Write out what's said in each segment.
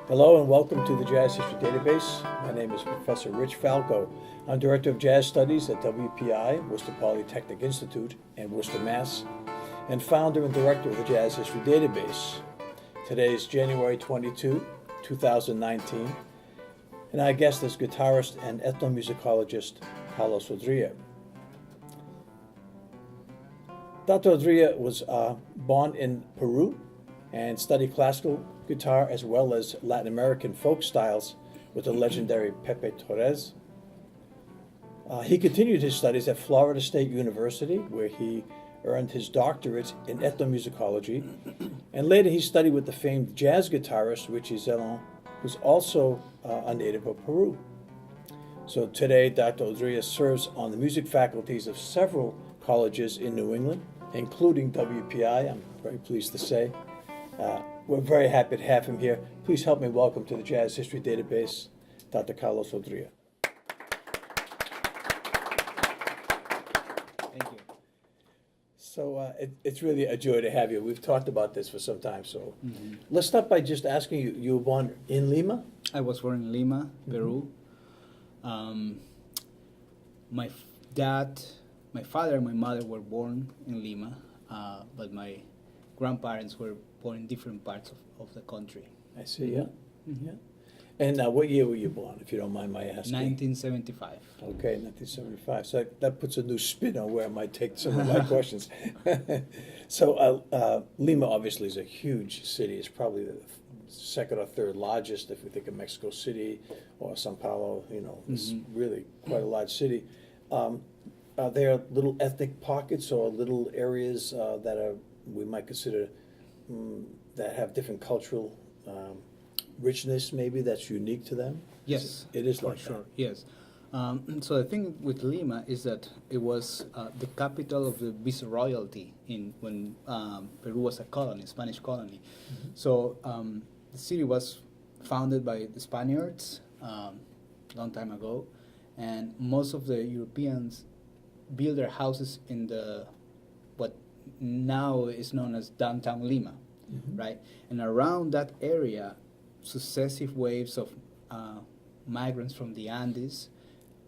Hello and welcome to the Jazz History Database. My name is Professor Rich Falco. I'm Director of Jazz Studies at WPI, Worcester Polytechnic Institute in Worcester, Mass., and founder and director of the Jazz History Database. Today is January 22, 2019, and our guest is guitarist and ethnomusicologist Carlos Odria. Dr. Odria was born in Peru and studied classical guitar as well as Latin American folk styles with the legendary Pepe Torres. He continued his studies at Florida State University, where he earned his doctorate in ethnomusicology, and later he studied with the famed jazz guitarist Richie Zellon, who's also a native of Peru. So today, Dr. Odria serves on the music faculties of several colleges in New England, including WPI, I'm very pleased to say. We're very happy to have him here. Please help me welcome to the Jazz History Database, Dr. Carlos Odria. Thank you. So it's really a joy to have you. We've talked about this for some time. So let's start by just asking you, you were born in Lima? I was born in Lima, Peru. My father and my mother were born in Lima, but my grandparents were born in different parts of the country. I see, yeah. Yeah. And what year were you born, if you don't mind my asking? 1975. Okay, 1975. So that puts a new spin on where I might take some of my questions. So Lima obviously is a huge city. It's probably the second or third largest if we think of Mexico City or Sao Paulo. You know, it's really quite a large city. Are there little ethnic pockets or little areas that are we might consider that have different cultural richness, maybe that's unique to them? Yes, it is for like sure. that. Yes. So the thing with Lima is that it was the capital of the viceroyalty when Peru was a colony, Spanish colony. So the city was founded by the Spaniards long time ago, and most of the Europeans built their houses in what now is known as downtown Lima, right? And around that area, successive waves of migrants from the Andes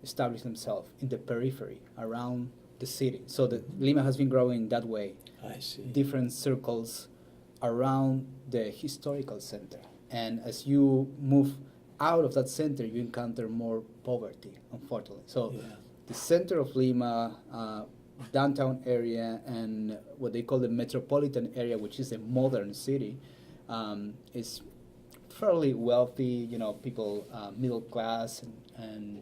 established themselves in the periphery around the city. So Lima has been growing that way. I see. Different circles around the historical center. And as you move out of that center, you encounter more poverty, unfortunately. So the center of Lima, downtown area, and what they call the metropolitan area, which is a modern city, is fairly wealthy. You know, people middle class and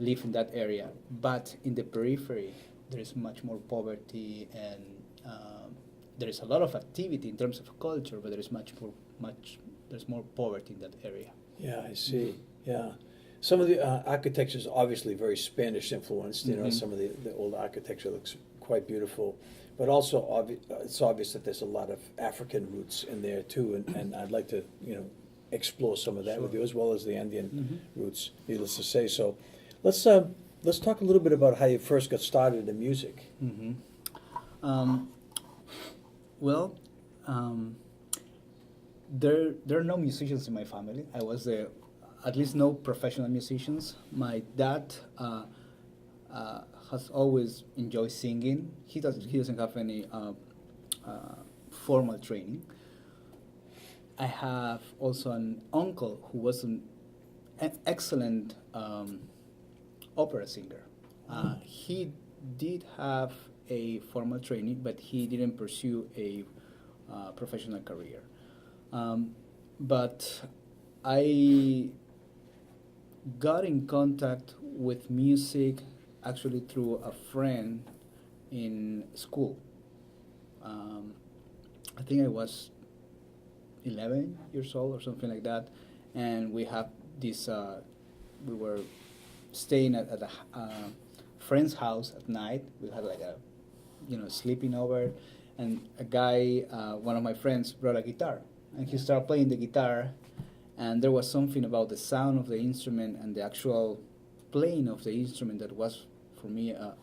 live in that area. But in the periphery, there is much more poverty, and there is a lot of activity in terms of culture, but there is there's more poverty in that area. Yeah, I see. Yeah. Some of the architecture is obviously very Spanish influenced. You know, some of the old architecture looks quite beautiful, but also it's obvious that there's a lot of African roots in there too, and I'd like to explore some of that with you as well as the Andean roots. Needless to say, so let's talk a little bit about how you first got started in music. There are no musicians in my family. I was at least no professional musicians. My dad has always enjoyed singing. He doesn't have any formal training. I have also an uncle who was an excellent opera singer. He did have a formal training, but he didn't pursue a professional career. But I got in contact with music actually through a friend in school. I think I was 11 years old or something like that, and we have this. We were staying at a friend's house at night. We had like a, sleeping over, and a guy, one of my friends, brought a guitar, and he started playing the guitar, and there was something about the sound of the instrument and the actual playing of the instrument that was, for me, a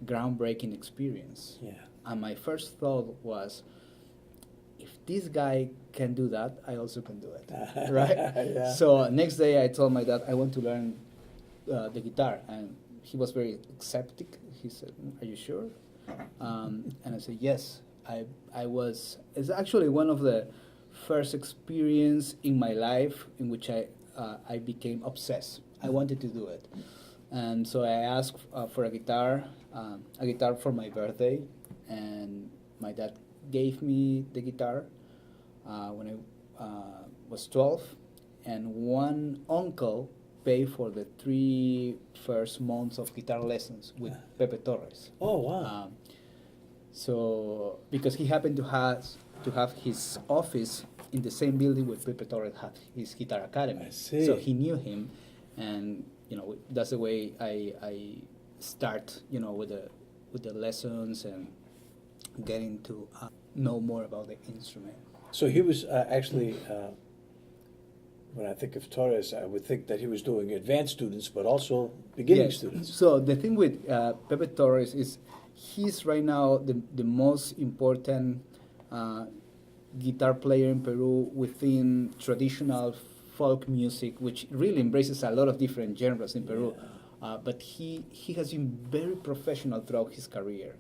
groundbreaking experience. Yeah. And my first thought was, if this guy can do that, I also can do it, right? Yeah. So next day I told my dad I want to learn the guitar, and he was very skeptic. He said, "Are you sure?" And I said, "Yes." I was. It's actually one of the first experience in my life in which I became obsessed. I wanted to do it, and so I asked for a guitar for my birthday, and my dad gave me the guitar when I was 12, and one uncle paid for the 3 first months of guitar lessons with Pepe Torres. Oh, wow. So because he happened to have his office in the same building where Pepe Torres had his guitar academy. I see. So he knew him, and that's the way I start with the lessons and getting to know more about the instrument. So he was actually, when I think of Torres, I would think that he was doing advanced students, but also beginning Yes. students. So the thing with Pepe Torres is he's right now the most important guitar player in Peru within traditional folk music, which really embraces a lot of different genres in Peru. Yeah. But he has been very professional throughout his career.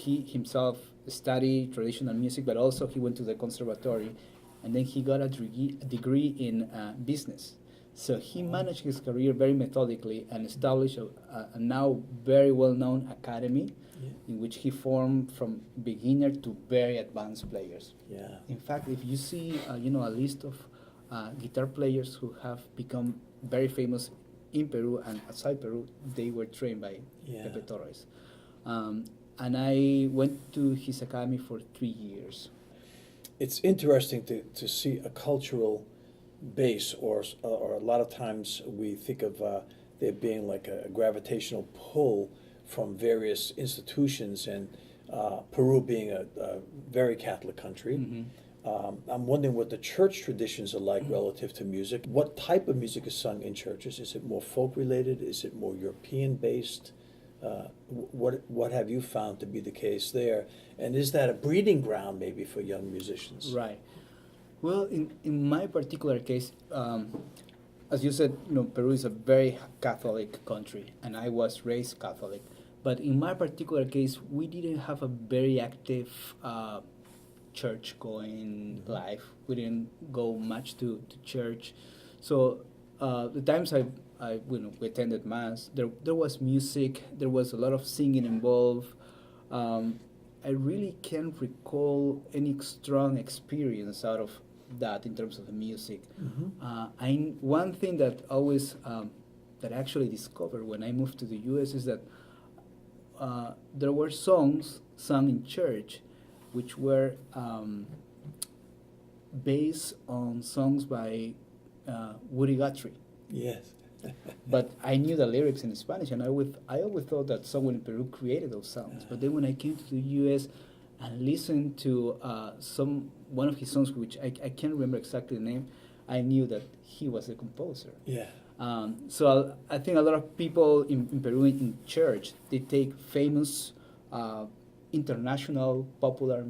He himself studied traditional music, but also he went to the conservatory, and then he got a degree in business. So he managed his career very methodically and established a now very well-known academy in which he formed from beginner to very advanced players. Yeah. In fact, if you see a list of guitar players who have become very famous in Peru and outside Peru, they were trained by Pepe Torres. And I went to his academy for 3 years. It's interesting to see a cultural base, or a lot of times we think of there being like a gravitational pull from various institutions, and Peru being a very Catholic country. Mm-hmm. I'm wondering what the church traditions are like relative to music. What type of music is sung in churches? Is it more folk related? Is it more European based? What have you found to be the case there? And is that a breeding ground maybe for young musicians? Right. Well, in my particular case, as you said, Peru is a very Catholic country, and I was raised Catholic. But in my particular case, we didn't have a very active church-going life. We didn't go much to church. So the times we attended mass, there was music, there was a lot of singing involved. I really can't recall any strong experience out of that in terms of the music. Mm-hmm. One thing that always that I actually discovered when I moved to the U.S. is that there were songs sung in church which were based on songs by Woody Guthrie. Yes. But I knew the lyrics in Spanish, and I always thought that someone in Peru created those songs. But then when I came to the U.S. and listened to one of his songs, which I can't remember exactly the name, I knew that he was the composer. Yeah. So I think a lot of people in Peru in church, they take famous international popular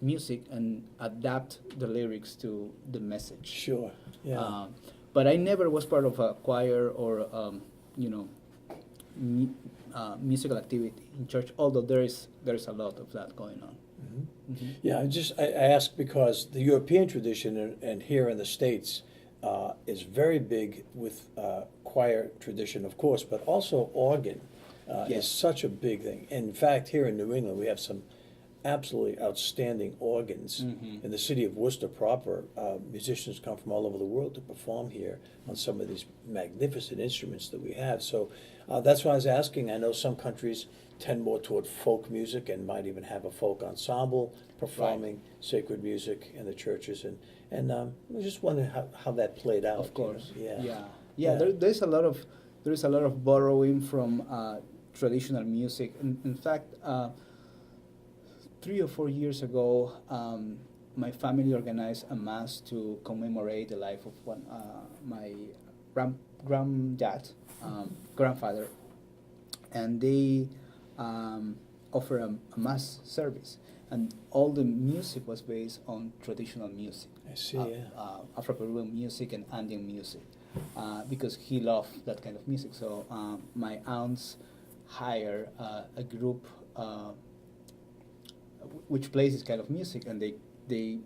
music and adapt the lyrics to the message. Sure. Yeah. But I never was part of a choir or musical activity in church, although there is a lot of that going on. Mm-hmm. Mm-hmm. Yeah, I ask because the European tradition and here in the States is very big with choir tradition, of course, but also organ is such a big thing. In fact, here in New England, we have some absolutely outstanding organs. Mm-hmm. In the city of Worcester proper, musicians come from all over the world to perform here on some of these magnificent instruments that we have. So that's why I was asking. I know some countries tend more toward folk music and might even have a folk ensemble performing sacred music in the churches. And I was just wondering how that played out. Of course. Yeah. There's a lot of borrowing from traditional music. In fact, 3 or 4 years ago, my family organized a mass to commemorate the life of my grandfather, and they offer a mass service, and all the music was based on traditional music. I see, yeah. Afro-Peruvian music and Andean music, because he loved that kind of music. So my aunts hire a group which plays this kind of music, and they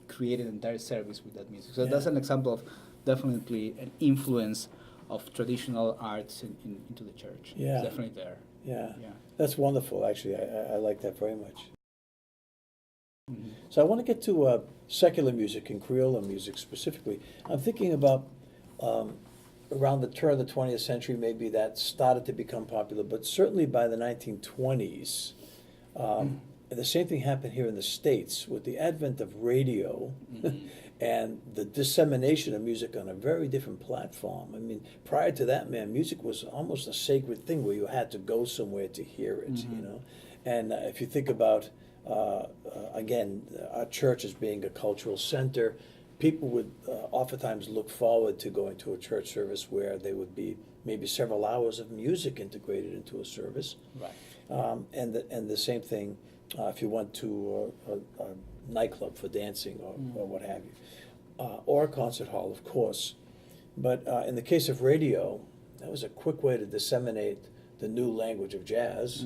created an entire service with that music. So that's an example of definitely an influence of traditional arts into the church. Yeah. It's definitely there. Yeah. Yeah. That's wonderful, actually. I like that very much. Mm-hmm. So I want to get to secular music and Creole music specifically. I'm thinking about around the turn of the 20th century, maybe that started to become popular, but certainly by the 1920s, the same thing happened here in the States with the advent of radio and the dissemination of music on a very different platform. I mean, prior to that, man, music was almost a sacred thing where you had to go somewhere to hear it, you know? And if you think about again, our church as being a cultural center, people would oftentimes look forward to going to a church service where there would be maybe several hours of music integrated into a service. Right. And the same thing if you went to a nightclub for dancing or what have you, or a concert hall, of course. But in the case of radio, that was a quick way to disseminate the new language of jazz,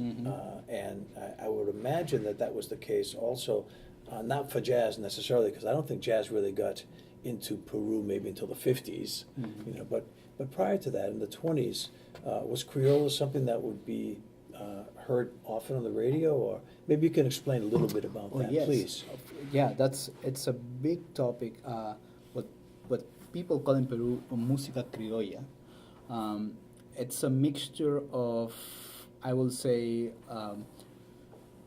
and I would imagine that was the case also, not for jazz necessarily, because I don't think jazz really got into Peru maybe until the 50s, you know. But prior to that, in the 20s, was Creole something that would be heard often on the radio, or maybe you can explain a little bit about that, yes. please. Yeah, it's a big topic. What people call in Peru música criolla. It's a mixture of, I will say,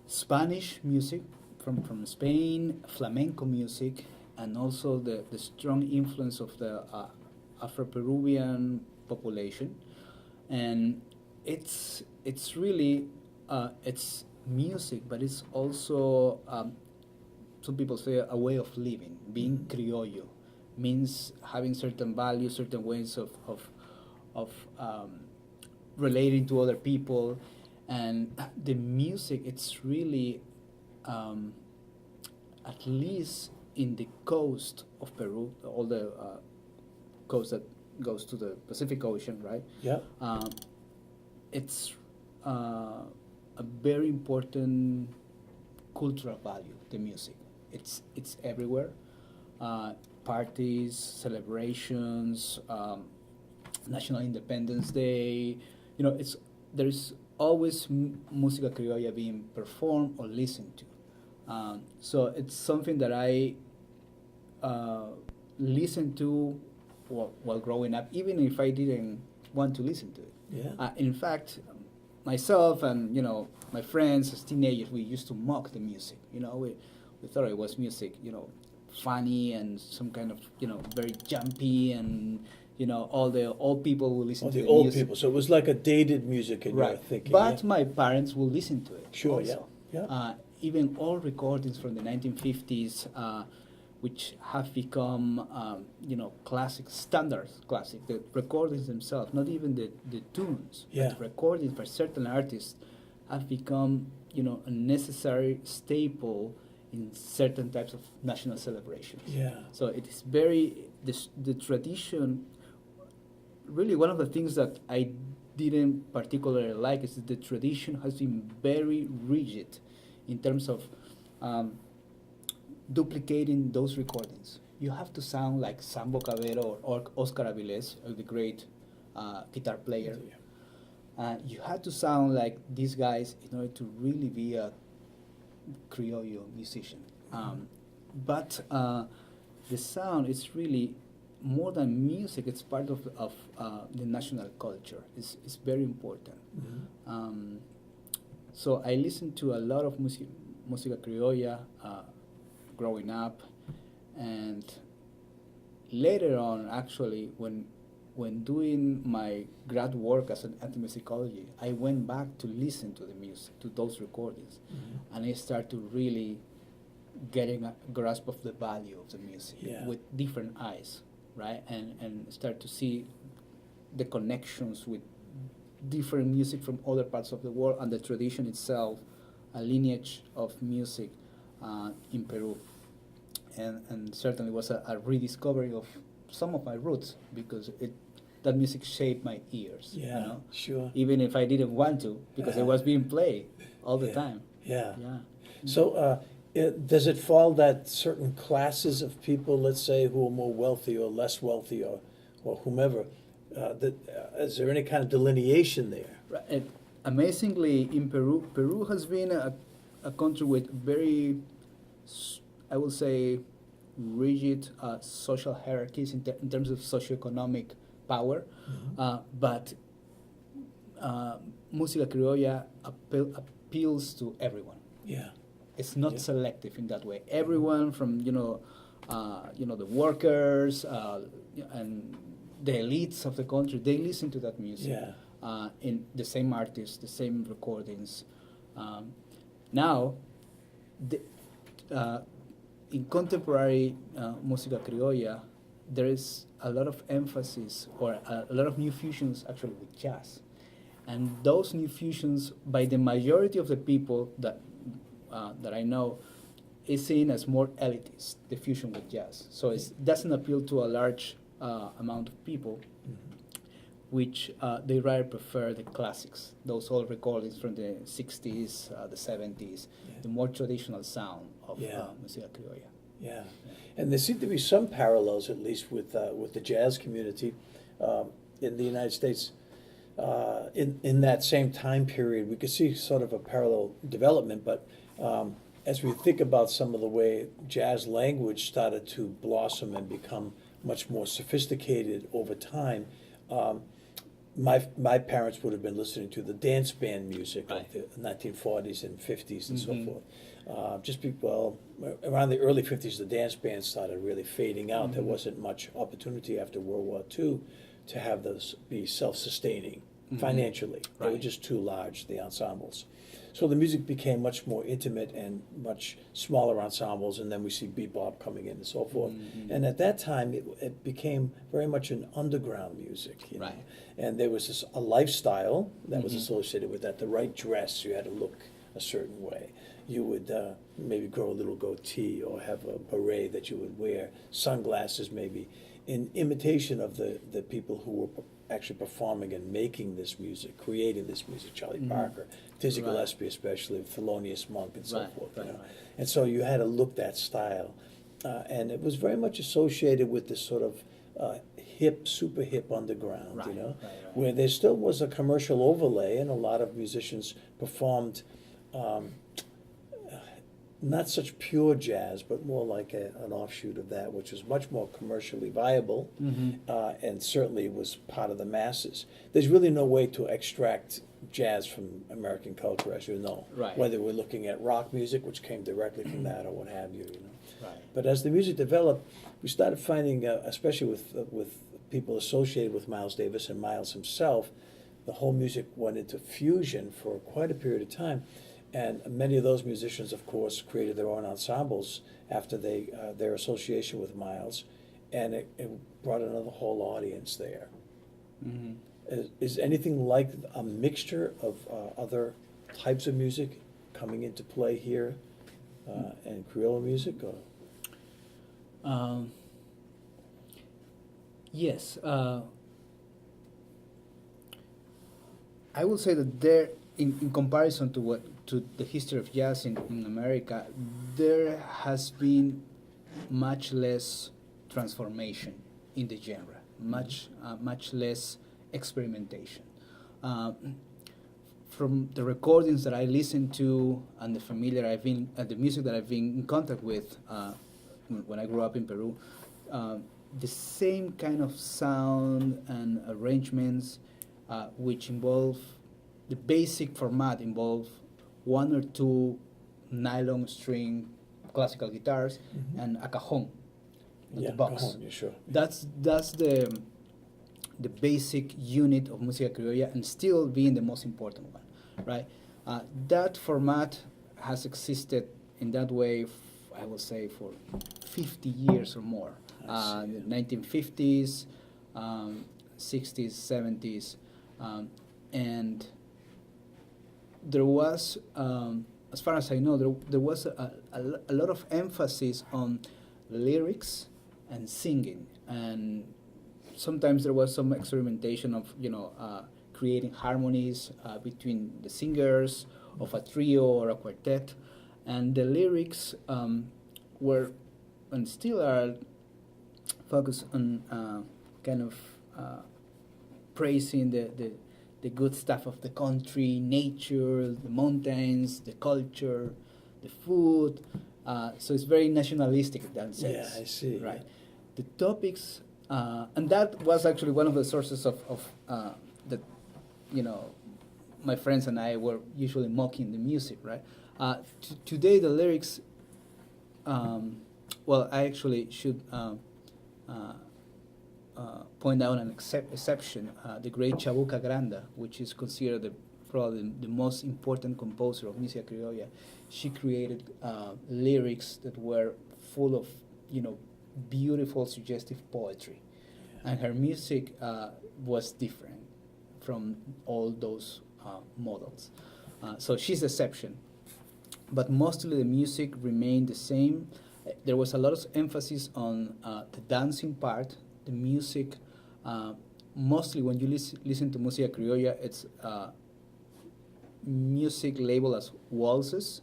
Spanish music from Spain, flamenco music, and also the strong influence of the Afro-Peruvian population. And it's really, it's music, but it's also, some people say, a way of living. Being criollo means having certain values, certain ways of relating to other people, and the music, it's really at least in the coast of Peru, all the coast that goes to the Pacific Ocean, right? Yeah. It's a very important cultural value, the music. It's everywhere. Parties, celebrations, National Independence Day, you know, there's always música criolla being performed or listened to. So it's something that I listened to while growing up, even if I didn't want to listen to it. Yeah. In fact, myself and, you know, my friends as teenagers, we used to mock the music. You know, we thought it was music, you know, funny and some kind of, you know, very jumpy, and, you know, all the old people will listen to the old music. people. So it was like a dated music in your thinking. But my parents will listen to it. Sure, also. yeah. Even old recordings from the 1950s, which have become, you know, standards classic. The recordings themselves, not even the tunes, but the recordings by certain artists have become, you know, a necessary staple in certain types of national celebrations. Yeah. So it is very, the tradition, really one of the things that I didn't particularly like is that the tradition has been very rigid in terms of duplicating those recordings. You have to sound like Sambo Cabero or Oscar Avilés, the great guitar player. You have to sound like these guys in order to really be a criollo musician. But the sound is really more than music. It's part of the national culture. It's very important. So I listened to a lot of música criolla growing up, and later on, actually, when doing my grad work as an ethnomusicology, I went back to listen to the music, to those recordings, and I started to really getting a grasp of the value of the music with different eyes, right? And start to see the connections with different music from other parts of the world and the tradition itself a lineage of music in Peru, and certainly was a rediscovery of some of my roots because that music shaped my ears. Yeah, You know, sure. even if I didn't want to, because it was being played all the Yeah. time. Yeah. Yeah. So, does it fall that certain classes of people, let's say, who are more wealthy or less wealthy, or whomever, is there any kind of delineation there? Right. And amazingly, in Peru has been a country with very, I will say, rigid social hierarchies in terms of socioeconomic power, but música criolla appeals to everyone. Yeah. It's not Yeah. selective in that way. Everyone from the workers and the elites of the country, they listen to that music. Yeah. In the same artists, the same recordings. Now, in contemporary música criolla, there is a lot of emphasis or a lot of new fusions actually with jazz. And those new fusions, by the majority of the people that I know, is seen as more elitist, the fusion with jazz. So it doesn't appeal to a large amount of people, which they rather prefer the classics, those old recordings from the 60s, the 70s, the more traditional sound of música criolla. Yeah, and there seem to be some parallels, at least, with the jazz community in the United States. In that same time period, we could see sort of a parallel development, but as we think about some of the way jazz language started to blossom and become much more sophisticated over time, my parents would have been listening to the dance band music of the 1940s and 50s and so forth. Around the early 50s, the dance bands started really fading out. There wasn't much opportunity after World War II to have those be self-sustaining financially. They were just too large, the ensembles. So the music became much more intimate and much smaller ensembles, and then we see bebop coming in and so forth. And at that time, it became very much an underground music. You know? And there was a lifestyle that was associated with that. The right dress, you had to look a certain way. You would maybe grow a little goatee or have a beret that you would wear, sunglasses maybe, in imitation of the people who were actually performing and making this music, creating this music, Charlie Parker, Dizzy Gillespie especially, Thelonious Monk and so forth. You know? And so you had to look that style. And it was very much associated with this sort of super hip underground, you know, where there still was a commercial overlay, and a lot of musicians performed not such pure jazz, but more like an offshoot of that, which was much more commercially viable, and certainly was part of the masses. There's really no way to extract jazz from American culture, as you know, whether we're looking at rock music, which came directly from that, or what have you, you know. But as the music developed, we started finding, especially with people associated with Miles Davis and Miles himself, the whole music went into fusion for quite a period of time. And many of those musicians, of course, created their own ensembles after their association with Miles, and it brought another whole audience there. Is anything like a mixture of other types of music coming into play here in Creole music? Or? Yes. I will say that there, in comparison to the history of jazz in America, there has been much less transformation in the genre, much less experimentation. From the recordings that I listen to and the music that I've been in contact with when I grew up in Peru, the same kind of sound and arrangements which involve the basic format involve one or two nylon string classical guitars and a cajon, the box. Cajon, sure. That's the basic unit of música criolla, and still being the most important one, right? That format has existed in that way, I will say, for 50 years or more. The 1950s, 60s, 70s, and there was as far as I know, there was a lot of emphasis on lyrics and singing, and sometimes there was some experimentation of creating harmonies between the singers of a trio or a quartet, and the lyrics were and still are focused on kind of praising the good stuff of the country, nature, the mountains, the culture, the food. So it's very nationalistic in that sense. Yeah, I see. Right. The topics, and that was actually one of the sources of that, my friends and I were usually mocking the music, right? Today the lyrics, well, I actually should point out an exception, the great Chabuca Granda, which is considered probably the most important composer of música criolla. She created lyrics that were full of, beautiful, suggestive poetry, and her music was different from all those models. So she's the exception, but mostly the music remained the same. There was a lot of emphasis on the dancing part. The music, mostly when you listen to música criolla, it's music labeled as waltzes,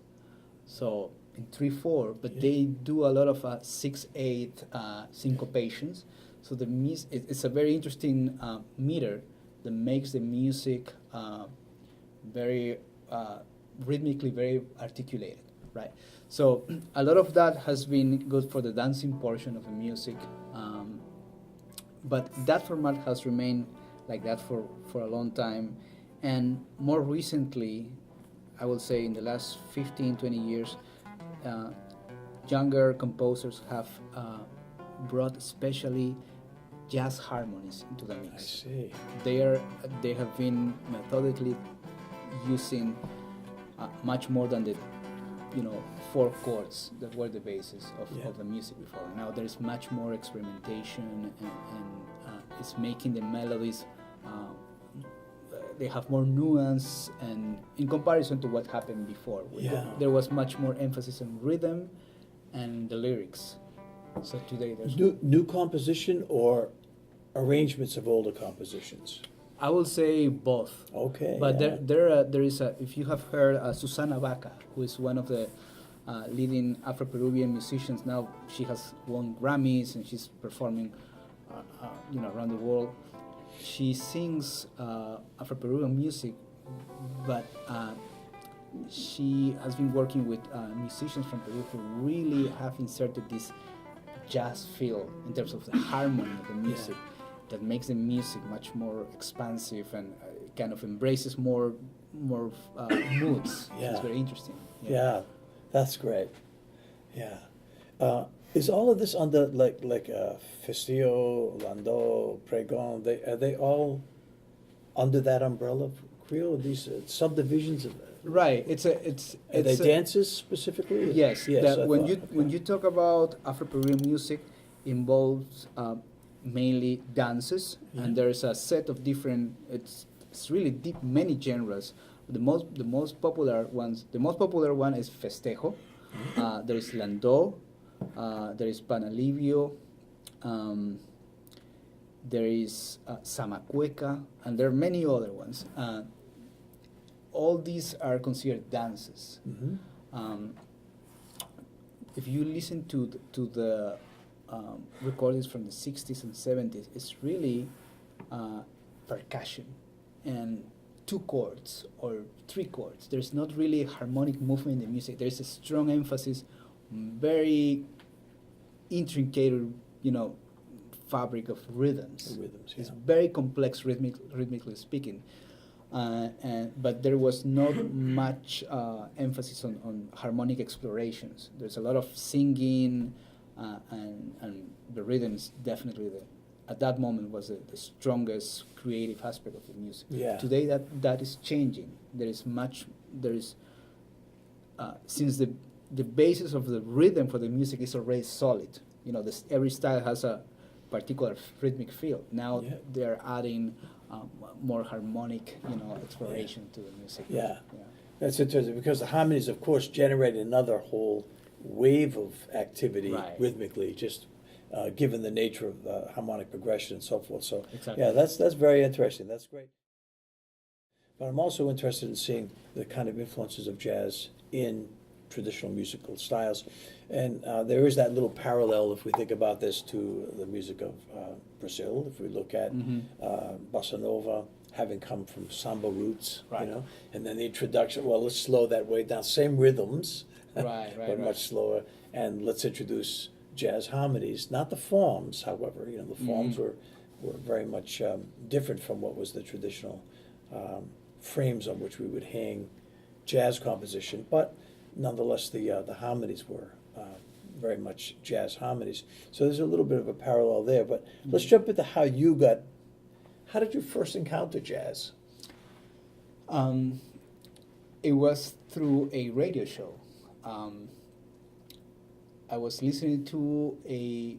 so in 3/4, but they do a lot of 6/8 syncopations. So it's a very interesting meter that makes the music very rhythmically very articulated, right? So a lot of that has been good for the dancing portion of the music. But that format has remained like that for a long time. And more recently, I would say in the last 15, 20 years, younger composers have brought especially jazz harmonies into the mix. I see. They have been methodically using much more than the 4 chords that were the basis of the music before. Now there's much more experimentation, and it's making the melodies, they have more nuance, and in comparison to what happened before, there was much more emphasis on rhythm and the lyrics. So today there's New composition or arrangements of older compositions? I will say both. Okay. But there is if you have heard Susana Baca, who is one of the leading Afro-Peruvian musicians now. She has won Grammys and she's performing, around the world. She sings Afro-Peruvian music, but she has been working with musicians from Peru who really have inserted this jazz feel in terms of the harmony of the music. That makes the music much more expansive and kind of embraces more moods. It's very interesting. Yeah, that's great. Yeah. Is all of this under like Festillo, Landau, Pregon? Are they all under that umbrella of Creole? These subdivisions of Right. Are they dances specifically? Yes. When you talk about Afro-Peruvian music, involves mainly dances, and there's a set of different. It's really deep, many genres. The most popular one is festejo. There is landó. There is panalivio. There is samacueca, and there are many other ones. All these are considered dances. If you listen to the recordings from the 60s and 70s, it's really percussion and 2 chords or 3 chords. There's not really harmonic movement in the music. There's a strong emphasis, very intricate, fabric of rhythms. It's very complex rhythmically speaking. But there was not much emphasis on harmonic explorations. There's a lot of singing, and the rhythm is definitely at that moment was the strongest creative aspect of the music. Today that is changing. Since the basis of the rhythm for the music is already solid. Every style has a particular rhythmic feel. Now they're adding more harmonic, exploration to the music. That's interesting because the harmonies, of course, generate another whole wave of activity Right. rhythmically, just given the nature of the harmonic progression and so forth. So, Exactly. yeah, that's very interesting. That's great. But I'm also interested in seeing the kind of influences of jazz in traditional musical styles. And there is that little parallel, if we think about this, to the music of Brazil. If we look at bossa nova, having come from samba roots, Right. and then the introduction, well, let's slow that way down. Same rhythms, Right, right, but right. much slower. And let's introduce jazz harmonies, not the forms, however. The forms were very much different from what was the traditional frames on which we would hang jazz composition, but nonetheless the harmonies were very much jazz harmonies. So there's a little bit of a parallel there. But let's jump into how did you first encounter jazz? It was through a radio show. I was listening to a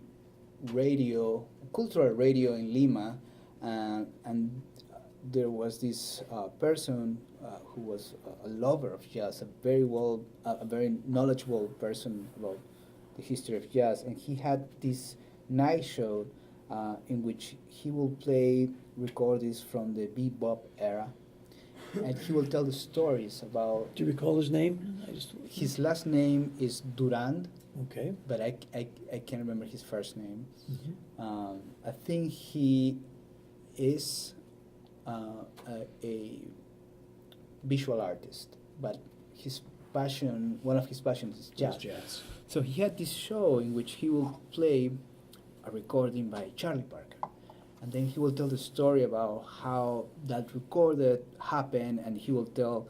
cultural radio in Lima, and there was this person who was a lover of jazz, a very knowledgeable person about the history of jazz, and he had this night show in which he will play recordings from the bebop era, and he will tell the stories about. Do you recall his name? His last name is Durand, Okay. but I can't remember his first name. Mm-hmm. I think he is a visual artist, but one of his passions is jazz. Jazz. So he had this show in which he will play a recording by Charlie Parker, and then he will tell the story about how that recorded happened, and he will tell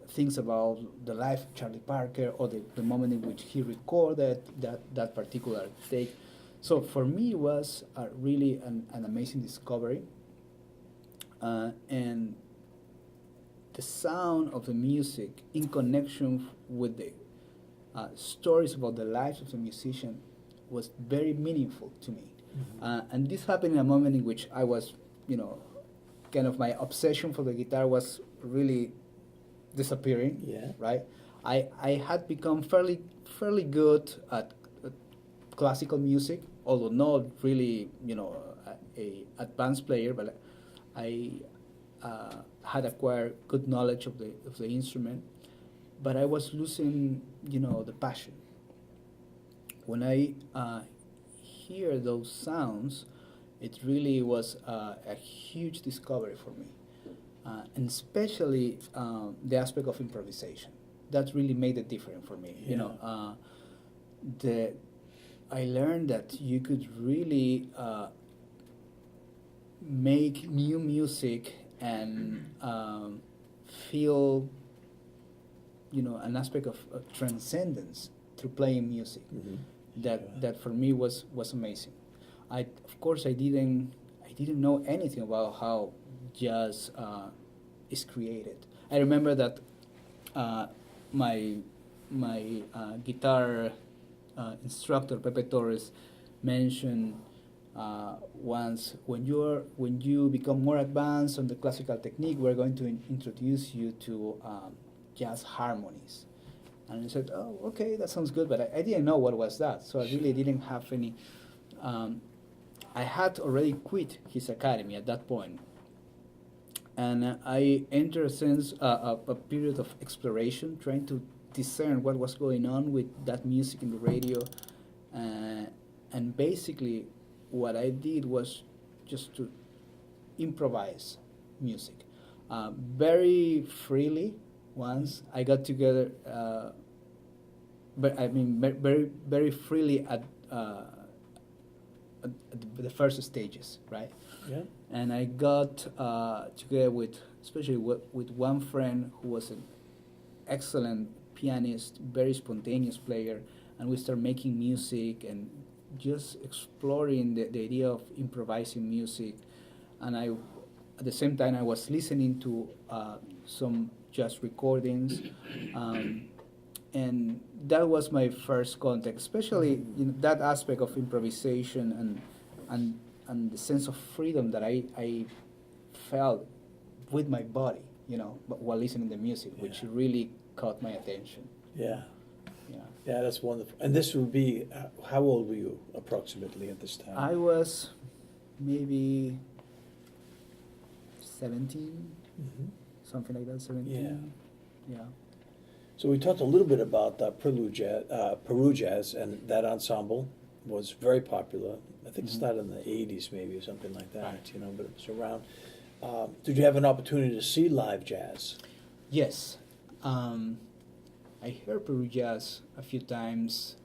things about the life of Charlie Parker or the moment in which he recorded that particular take. So for me, it was really an amazing discovery. And the sound of the music in connection with the stories about the lives of the musician was very meaningful to me. And this happened in a moment in which I was, kind of my obsession for the guitar was really disappearing. Yeah. Right. I had become fairly good at classical music, although not really, a advanced player, but I had acquired good knowledge of the instrument, but I was losing, the passion. When I hear those sounds, it really was a huge discovery for me, and especially the aspect of improvisation. That really made it different for me. Yeah. I learned that you could really make new music and feel, an aspect of transcendence through playing music. Mm-hmm. That for me was amazing. Of course I didn't know anything about how jazz is created. I remember that my guitar instructor Pepe Torres mentioned once, when you become more advanced on the classical technique, we're going to introduce you to jazz harmonies. And I said, oh, okay, that sounds good, but I didn't know what was that, so I really didn't have any. I had already quit his academy at that point, and I entered a period of exploration, trying to discern what was going on with that music in the radio, and basically what I did was just to improvise music very freely. Once I got together, but I mean very very freely at the first stages, right? Yeah. And I got together especially with one friend who was an excellent pianist, very spontaneous player, and we started making music and just exploring the idea of improvising music. And at the same time, I was listening to some jazz recordings, and that was my first contact, especially that aspect of improvisation and the sense of freedom that I felt with my body. while listening to music, which Yeah. really caught my attention. Yeah, Yeah. yeah, that's wonderful. And this would be, how old were you approximately at this time? I was maybe 17, Mhm. something like that, 17. Yeah. So we talked a little bit about Peru Jazz, and that ensemble was very popular. I think it Mhm. started in the 80s maybe, or something like that, Right. but it was around. Did you have an opportunity to see live jazz? Yes. I heard Peru Jazz a few times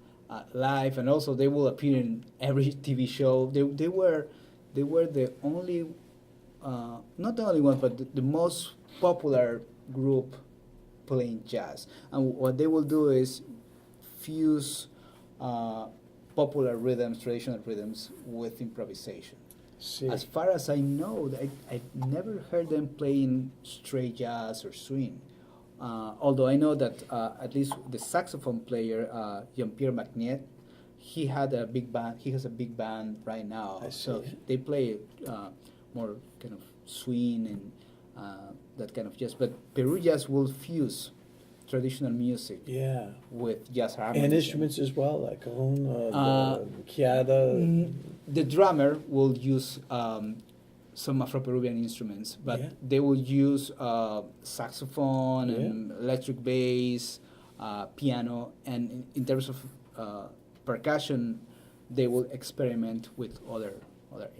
live, and also they will appear in every TV show. They were the only, not the only one, but the most popular group playing jazz. And what they will do is fuse uh, popular rhythms, traditional rhythms, with improvisation. See. As far as I know, I never heard them playing straight jazz or swing. Although I know that at least the saxophone player, Jean-Pierre Magnet, he had a big band. He has a big band right now. I So see. they play more kind of swing and that kind of jazz. But Peru jazz will fuse traditional music Yeah. with jazz harmonies. And instruments as well, like cajon, Uh, the chiada. The drummer will use some Afro-Peruvian instruments, but Yeah. they will use saxophone and electric bass, piano, and in terms of percussion, they will experiment with other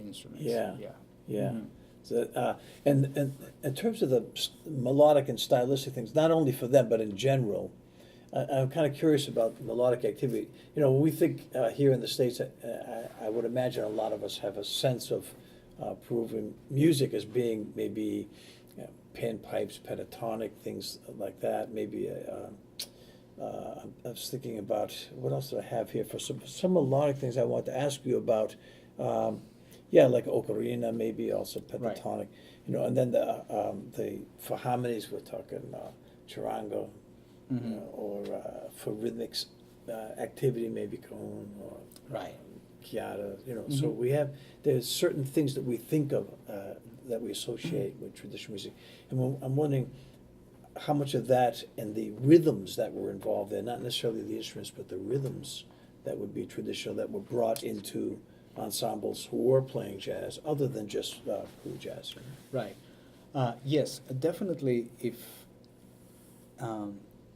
instruments. Yeah. Yeah. Mhm. So, and in terms of the melodic and stylistic things, not only for them but in general, I'm kind of curious about melodic activity. When we think here in the States, I would imagine a lot of us have a sense of Peruvian music as being maybe panpipes, pentatonic, things like that. Maybe I was thinking about what else do I have here for some melodic things I want to ask you about. Like ocarina, maybe also pentatonic. And then the for harmonies we're talking charango, Mhm. or for rhythmic activity, maybe cajon or Right. chiata. So Mhm. there's certain things that we think of that we associate with traditional music, and I'm wondering how much of that and the rhythms that were involved there, not necessarily the instruments, but the rhythms that would be traditional that were brought into ensembles who were playing jazz, other than just Peru jazz. Right. Yes, definitely. If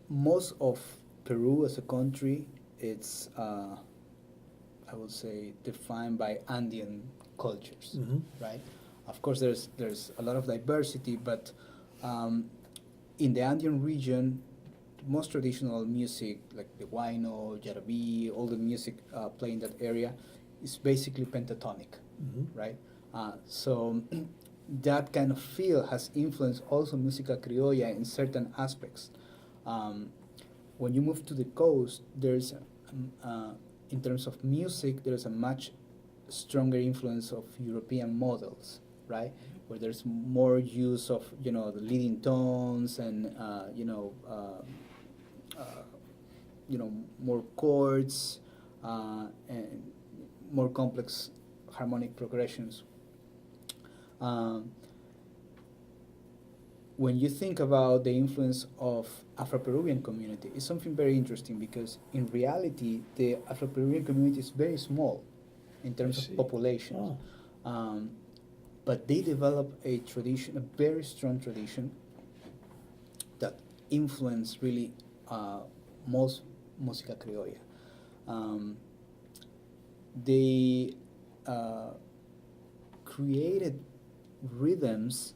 most of Peru as a country, it's I would say defined by Andean cultures, Mhm. right? Of course, there's a lot of diversity, but in the Andean region, most traditional music like the huayno, jarabi, all the music played in that area is basically pentatonic, Mhm. right? So that kind of feel has influenced also música criolla in certain aspects. When you move to the coast, there's in terms of music, there's a much stronger influence of European models, right? Where there's more use of the leading tones and more chords and more complex harmonic progressions. Um, when you think about the influence of Afro-Peruvian community, it's something very interesting because in reality, the Afro-Peruvian community is very small in terms I of see. population. Oh. But they develop a tradition, a very strong tradition that influenced really most música criolla. They created rhythms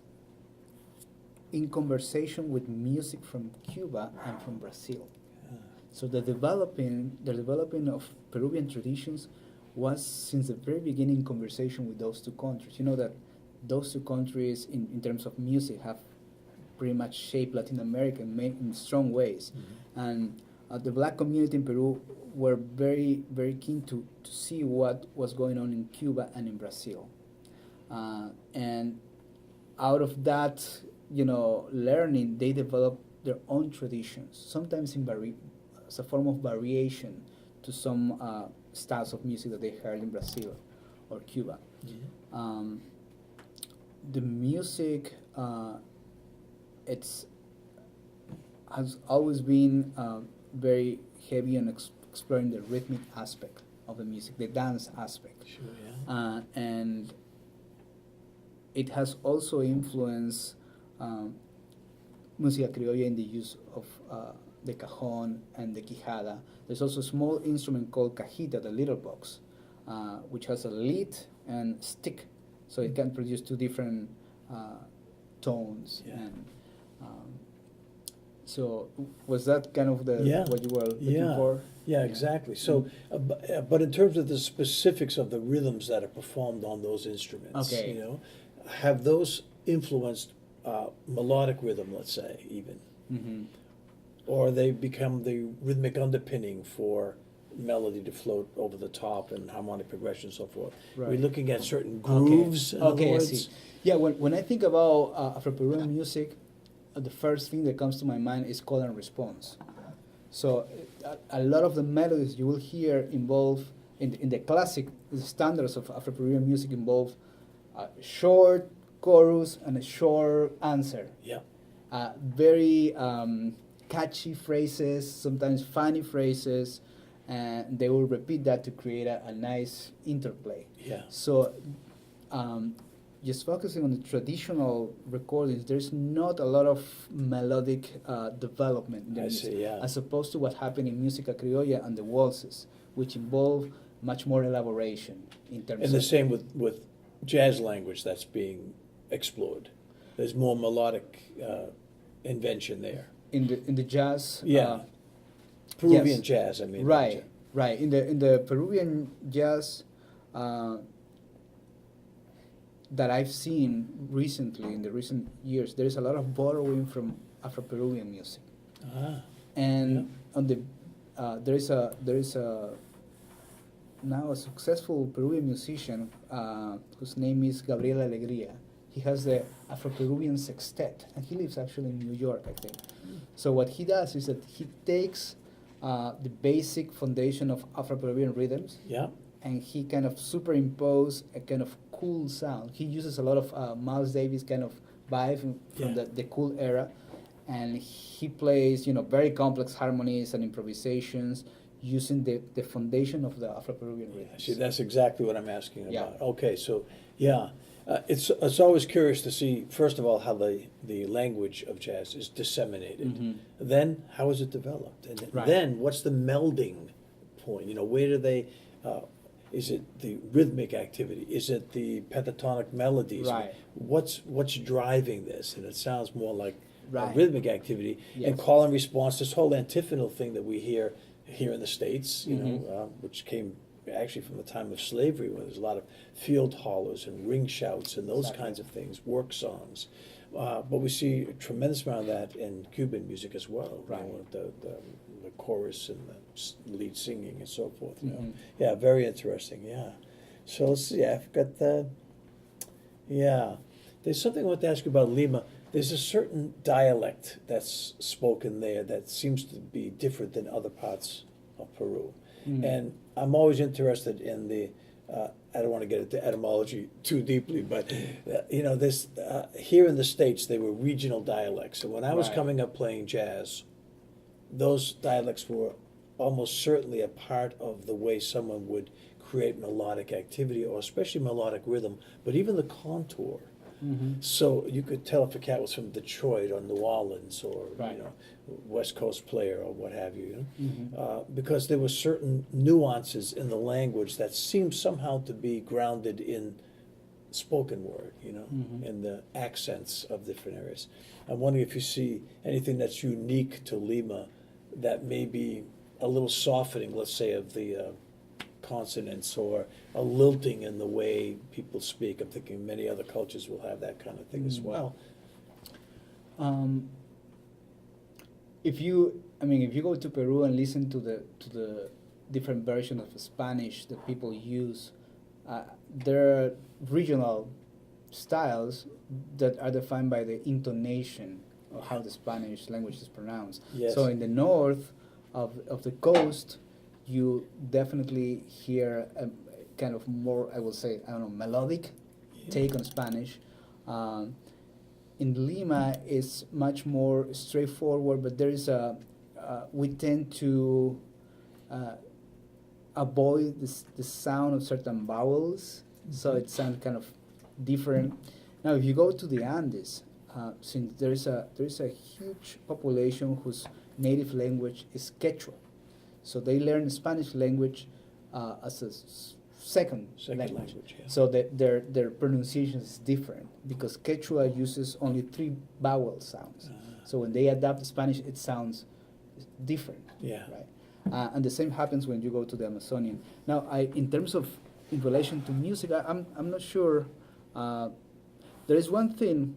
in conversation with music from Cuba and from Brazil. So the developing of Peruvian traditions was since the very beginning conversation with those two countries. You know that those two countries in terms of music have pretty much shaped Latin America in strong ways. Mm-hmm. And the black community in Peru were very, very keen to see what was going on in Cuba and in Brazil. And out of that, learning, they developed their own traditions, sometimes as a form of variation to some styles of music that they heard in Brazil or Cuba. Yeah. The music it's has always been very heavy on exploring the rhythmic aspect of the music, the dance aspect. Sure, yeah. And it has also influenced música criolla in the use of the cajon and the quijada. There's also a small instrument called cajita, the little box, which has a lead and stick, so it can produce two different tones. Yeah. And so, was that kind of the Yeah. what you were looking Yeah. for? Yeah, exactly. So, but in terms of the specifics of the rhythms that are performed on those instruments, Okay. you know, have those influenced melodic rhythm, let's say, even, Mm-hmm. or they become the rhythmic underpinning for melody to float over the top and harmonic progression and so forth? We're Right. looking at certain grooves, in other Okay, I words. see. Yeah, when I think about Afro-Peruvian music, the first thing that comes to my mind is call and response. So a lot of the melodies you will hear involve, in the classic standards of Afro-Peruvian music, involve a short chorus and a short answer. Yeah. Very catchy phrases, sometimes funny phrases, and they will repeat that to create a nice interplay. Yeah. So, just focusing on the traditional recordings, there's not a lot of melodic development in the I music, see, yeah. as opposed to what happened in Música Criolla and the waltzes, which involve much more elaboration in terms And the of... same with jazz language that's being explored. There's more melodic invention there. in the jazz. Yeah. Peruvian yes. jazz, I mean. Right, right. In the Peruvian jazz that I've seen recently, in the recent years, there's a lot of borrowing from Afro-Peruvian music. Ah, And on the there is a now a successful Peruvian musician whose name is Gabriel Alegría. He has the Afro-Peruvian Sextet, and he lives actually in New York, I think. So what he does is that he takes the basic foundation of Afro-Peruvian rhythms, yeah. and he kind of superimpose a kind of cool sound. He uses a lot of Miles Davis kind of vibe from Yeah. the cool era, and he plays, very complex harmonies and improvisations using the foundation of the Afro-Peruvian rhythms. See, that's exactly what I'm asking Yeah. about. Okay, so, yeah. It's always curious to see, first of all, how the language of jazz is disseminated. Mhm. Then, how is it developed? And Right. then, what's the melding point? Where do they, is it the rhythmic activity? Is it the pentatonic melodies? Right. What's driving this? And it sounds more like a Right. rhythmic activity. Yes. And call and response, this whole antiphonal thing that we hear here in the States, Mhm. which came actually from the time of slavery, where there's a lot of field hollers and ring shouts and those Exactly. kinds of things, work songs. But we see a tremendous amount of that in Cuban music as well. Right. With the chorus and the lead singing and so forth. Mhm. Yeah, very interesting. Yeah. So let's see. I've got the. Yeah, there's something I want to ask you about Lima. There's a certain dialect that's spoken there that seems to be different than other parts of Peru. Mm. And I'm always interested in the, I don't want to get into etymology too deeply, but, this, here in the States, they were regional dialects. And when I was Right. coming up playing jazz, those dialects were almost certainly a part of the way someone would create melodic activity, or especially melodic rhythm, but even the contour. Mhm. So you could tell if a cat was from Detroit or New Orleans or Right. West Coast player or what have you, Mhm. because there were certain nuances in the language that seemed somehow to be grounded in spoken word, Mhm. in the accents of different areas. I'm wondering if you see anything that's unique to Lima that may be a little softening, let's say, of the consonants, or a lilting in the way people speak. I'm thinking many other cultures will have that kind of thing as Mm. well. If you go to Peru and listen to the different versions of Spanish that people use, there are regional styles that are defined by the intonation of how the Spanish language is pronounced. Yes. So in the north of the coast, you definitely hear a kind of more, I will say, melodic take on Spanish. In in Lima is much more straightforward, but there is we tend to avoid the sound of certain vowels, so it sounds kind of different. Now, if you go to the Andes, since there is a huge population whose native language is Quechua, so they learn Spanish language as a second language. Yeah. So that their pronunciation is different because Quechua uses only 3 vowel sounds. So when they adapt Spanish, it sounds different. Yeah. Right. And the same happens when you go to the Amazonian. Now, in terms of in relation to music, I'm not sure. There is one thing,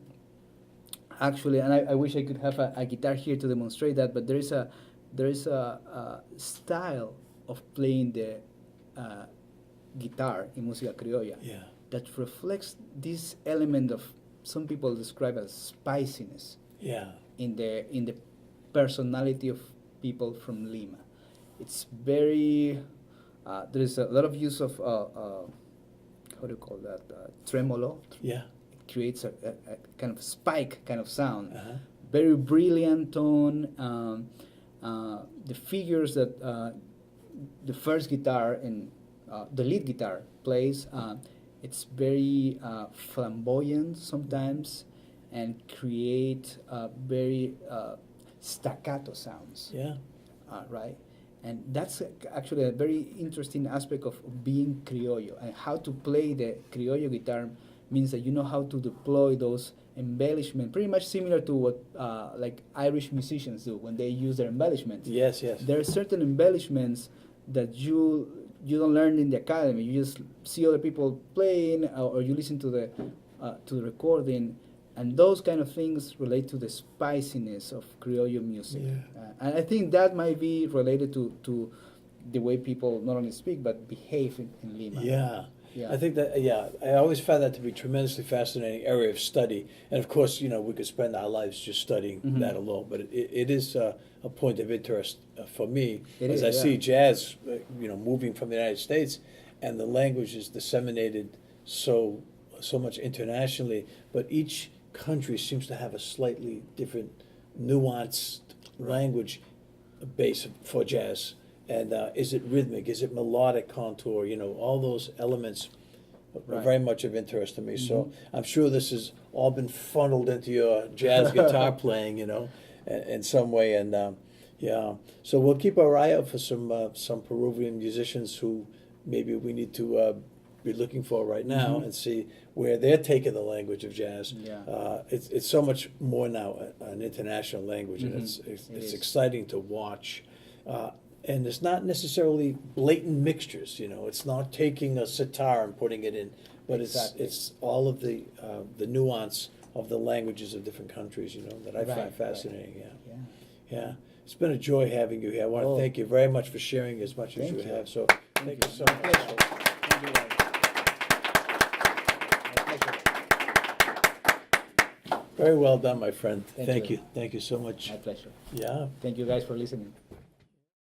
actually, and I wish I could have a guitar here to demonstrate that. But there is a style of playing the guitar in música criolla that reflects this element of some people describe as spiciness. Yeah. In the personality of people from Lima. It's very, there is a lot of use of, how do you call that, tremolo. Yeah. It creates a kind of spike kind of sound. Very brilliant tone. The figures that the first guitar and the lead guitar plays, it's very flamboyant sometimes and create very staccato sounds. Yeah. Right? And that's actually a very interesting aspect of being criollo. And how to play the criollo guitar means that you know how to deploy those embellishments, pretty much similar to what like Irish musicians do when they use their embellishments. Yes, yes. There are certain embellishments that you don't learn in the academy. You just see other people playing, or you listen to the recording. And those kind of things relate to the spiciness of criollo music. Yeah. And I think that might be related to the way people not only speak, but behave in Lima. Yeah. Yeah. I think that, I always found that to be a tremendously fascinating area of study. And of course, we could spend our lives just studying that alone, but it is a point of interest for me as I see jazz, moving from the United States, and the language is disseminated so much internationally, but each country seems to have a slightly different nuanced language base for jazz. And is it rhythmic? Is it melodic contour? All those elements are very much of interest to me. So I'm sure this has all been funneled into your jazz guitar playing, in some way. And so we'll keep our eye out for some Peruvian musicians who maybe we need to be looking for right now and see where they're taking the language of jazz. It's so much more now an international language, and it's exciting to watch. And it's not necessarily blatant mixtures, It's not taking a sitar and putting it in, but it's all of the nuance of the languages of different countries, that I find fascinating. Yeah. It's been a joy having you here. I want to thank you very much for sharing as much as you have. So thank you so much. Thank you, guys. Very well done, my friend. Thank you. you. Thank you so much. My pleasure. Yeah. Thank you guys for listening.